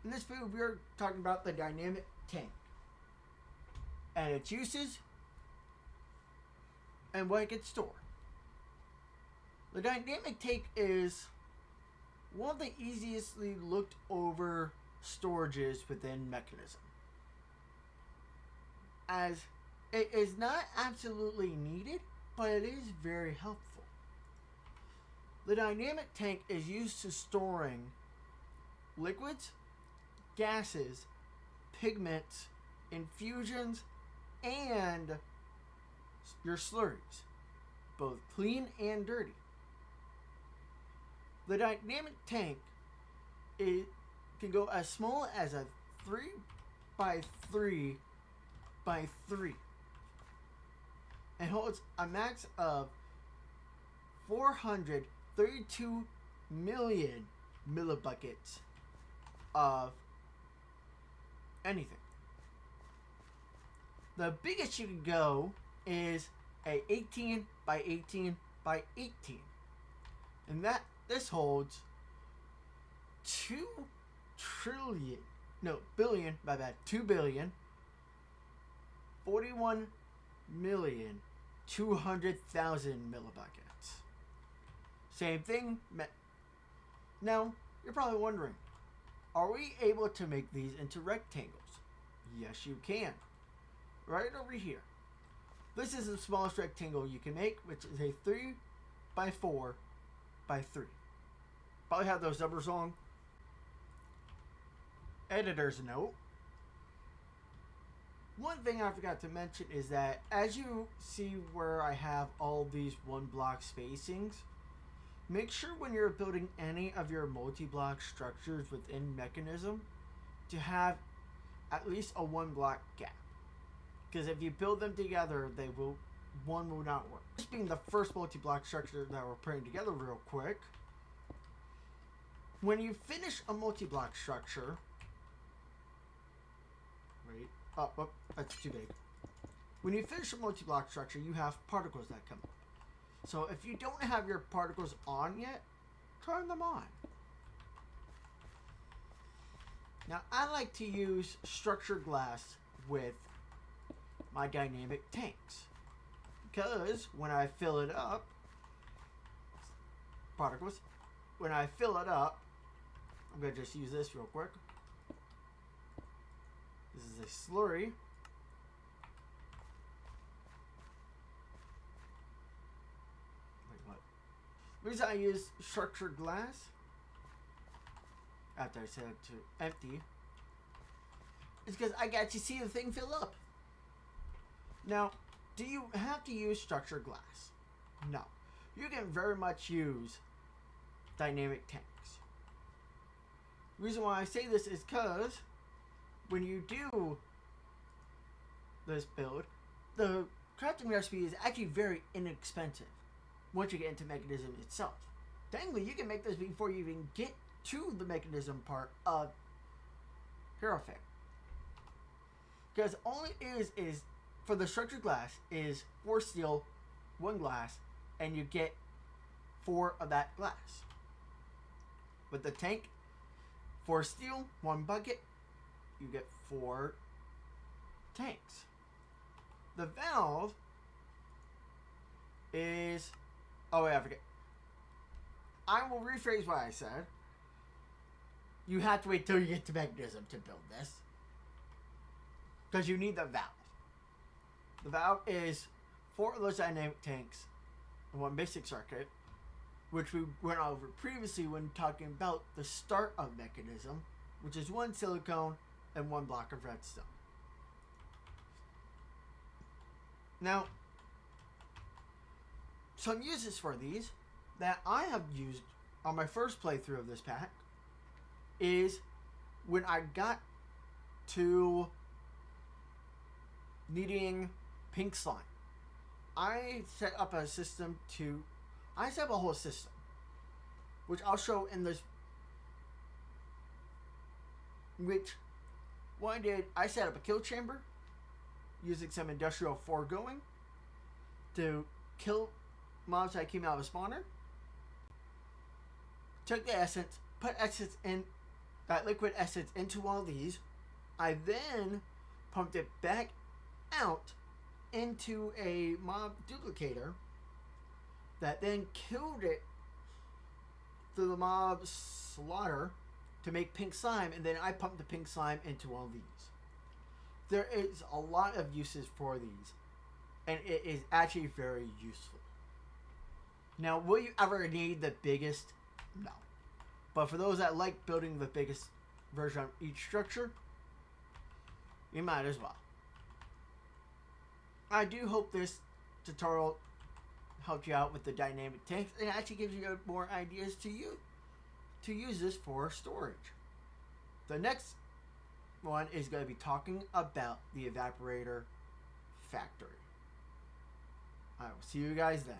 In this video, we're talking about the dynamic tank and its uses and what it can store. The dynamic tank is one of the easiestly looked over storages within Mekanism, as it is not absolutely needed, but it is very helpful. The dynamic tank is used to storing liquids, gases, pigments, infusions, and your slurries, both clean and dirty. The dynamic tank can go as small as a 3 by 3 by 3 and holds a max of 432 million millibuckets of anything. The biggest you can go is a 18 by 18 by 18, and this holds 2 billion 41 million 200,000 millibuckets. Same thing. Now you're probably wondering, are we able to make these into rectangles? Yes, you can. Right over here. This is the smallest rectangle you can make, which is a 3 by 4 by 3. Probably have those numbers wrong. Editor's note. One thing I forgot to mention is that as you see where I have all these one block spacings, make sure when you're building any of your multi-block structures within Mekanism to have at least a 1 block gap. Because if you build them together, one will not work. This being the first multi-block structure that we're putting together real quick. When you finish a multi-block structure, that's too big. When you finish a multi-block structure, you have particles that come up. So if you don't have your particles on yet, turn them on. Now I like to use structured glass with my dynamic tanks, because when I fill it up, when I fill it up, I'm going to just use this real quick. This is a slurry. The reason I use structured glass after I set it to empty is because I got to see the thing fill up. Now, do you have to use structured glass? No. You can very much use dynamic tanks. The reason why I say this is because when you do this build, the crafting recipe is actually very inexpensive once you get into Mekanism itself. Technically, you can make this before you even get to the Mekanism part of Hierophant. Because all it is for the structured glass is 4 steel, 1 glass, and you get 4 of that glass. With the tank, 4 steel, 1 bucket, you get 4 tanks. The valve is... Oh wait, I forget. I will rephrase what I said. You have to wait till you get to Mekanism to build this, because you need the valve. The valve is 4 of those dynamic tanks and 1 basic circuit, which we went over previously when talking about the start of Mekanism, which is 1 silicone and 1 block of redstone. Now, some uses for these that I have used on my first playthrough of this pack is when I got to needing pink slime. I set up a whole system, which I'll show in this. What I did, I set up a kill chamber using some industrial foregoing to kill mobs that came out of a spawner. Took the essence, put essence in that liquid essence into all these. I then pumped it back out into a mob duplicator that then killed it through the mob slaughter to make pink slime, and then I pumped the pink slime into all these. There is a lot of uses for these, and it is actually very useful. Now, will you ever need the biggest? No. But for those that like building the biggest version of each structure, you might as well. I do hope this tutorial helped you out with the dynamic tanks and actually gives you more ideas to use this for storage. The next one is going to be talking about the evaporator factory. I will see you guys then.